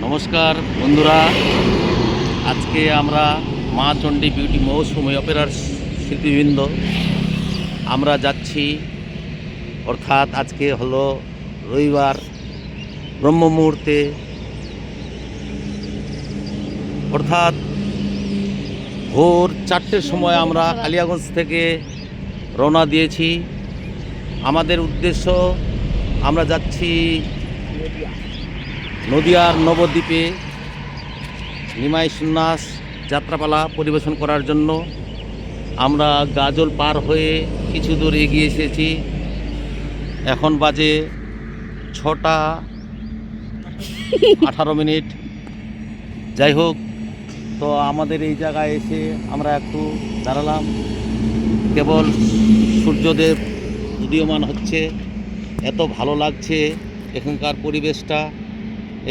নমস্কার বন্ধুরা, আজকে আমরা মা চণ্ডী বিউটি মৌসুমী অপেরার শিল্পীবৃন্দ আমরা যাচ্ছি, অর্থাৎ আজকে হলো রবিবার ব্রহ্ম মুহূর্তে, অর্থাৎ ভোর 4টের সময় আমরা কালিয়াগঞ্জ থেকে রওনা দিয়েছি। আমাদের উদ্দেশ্য, আমরা যাচ্ছি নদিয়ার নবদ্বীপে নিমাই সন্ন্যাস যাত্রাপালা পরিবেশন করার জন্য। আমরা গাজল পার হয়ে কিছু দূর এগিয়ে এসেছি। এখন বাজে 6টা 18 যাই হোক, তো আমাদের এই জায়গায় এসে আমরা একটু দাঁড়ালাম। কেবল সূর্যদেব উদীয়মান হচ্ছে, এত ভালো লাগছে এখানকার পরিবেশটা।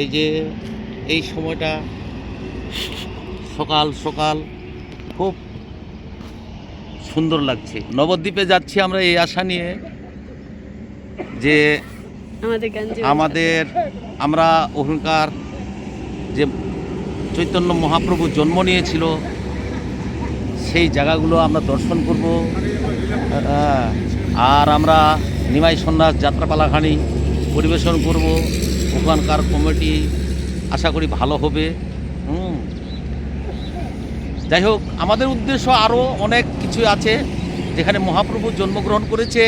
এই যে এই সময়টা সকাল সকাল খুব সুন্দর লাগছে। নবদ্বীপে যাচ্ছি আমরা এই আশা নিয়ে যে আমরা ওখানকার যে চৈতন্য মহাপ্রভু জন্ম নিয়েছিল সেই জায়গাগুলো আমরা দর্শন করব, আর আমরা নিমাই সন্ন্যাস যাত্রাপালাখানি পরিবেশন করব। ওখানকার কমিটি আশা করি ভালো হবে। যাই হোক, আমাদের উদ্দেশ্য আরও অনেক কিছু আছে। যেখানে মহাপ্রভু জন্মগ্রহণ করেছে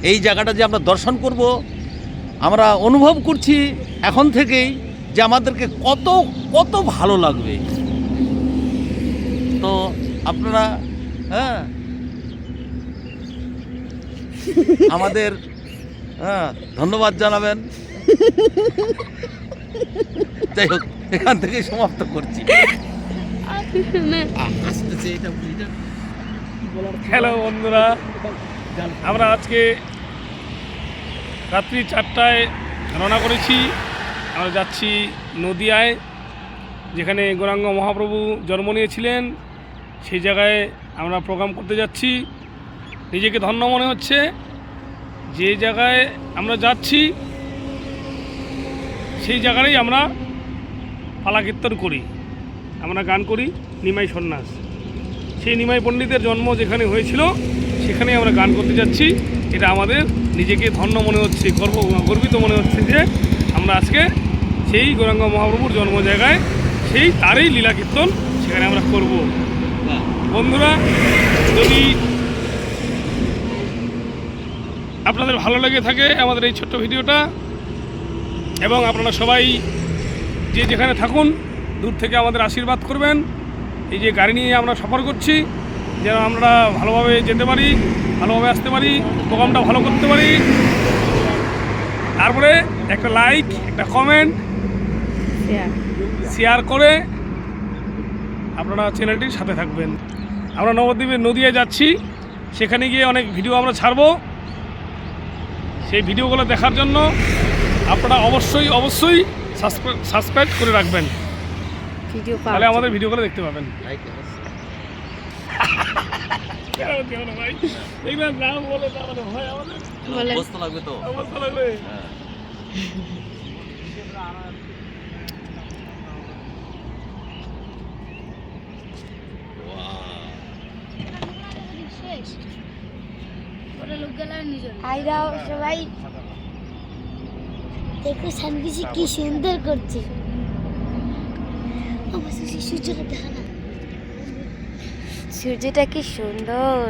এই জায়গাটা যে আমরা দর্শন করব, আমরা অনুভব করছি এখন থেকেই যে আমাদেরকে কত কত ভালো লাগবে। তো আপনারা আমাদের ধন্যবাদ জানাবেন। যাই হোক, এখান থেকে সমাপ্ত করছি। হ্যালো বন্ধুরা, আমরা আজকে রাত্রি 4টায় রওনা করেছি। আমরা যাচ্ছি নদিয়ায়, যেখানে গৌরাঙ্গ মহাপ্রভু জন্ম নিয়েছিলেন। সেই জায়গায় আমরা প্রোগ্রাম করতে যাচ্ছি। নিজেকে ধন্য মনে হচ্ছে। যে জায়গায় আমরা যাচ্ছি সেই জায়গায় আমরা পালা কীর্তন করি, আমরা গান করি নিমাই সন্ন্যাস। সেই নিমাই পণ্ডিতের জন্ম যেখানে হয়েছিল সেখানেই আমরা গান করতে যাচ্ছি। এটা আমাদের নিজেকে ধন্য মনে হচ্ছে, গর্বিত মনে হচ্ছে যে আমরা আজকে সেই গৌরাঙ্গ মহাপ্রভুর জন্ম জায়গায়, সেই তারই লীলা কীর্তন সেখানে আমরা করব। বন্ধুরা, যদি আপনাদের ভালো লেগে থাকে আমাদের এই ছোট্ট ভিডিওটা, এবং আপনারা সবাই যে যেখানে থাকুন দূর থেকে আমাদের আশীর্বাদ করবেন। এই যে গাড়ি নিয়ে আমরা সফর করছি, যেন আমরা ভালোভাবে যেতে পারি, ভালোভাবে আসতে পারি, প্রোগ্রামটা ভালো করতে পারি। তারপরে একটা লাইক, একটা কমেন্ট, শেয়ার করে আপনারা চ্যানেলটির সাথে থাকবেন। আমরা নবদ্বীপের নদিয়ায় যাচ্ছি, সেখানে গিয়ে অনেক ভিডিও আমরা ছাড়বো। সেই ভিডিওগুলো দেখার জন্য আপনারা অবশ্যই অবশ্যই সাবস্ক্রাইব করে রাখবেন, তাহলে আমাদের ভিডিওগুলো দেখতে পাবেন। সবাই দেখো সানবিসি কি সুন্দর করছে। সূর্যটা দেখা না, সূর্যটা কি সুন্দর।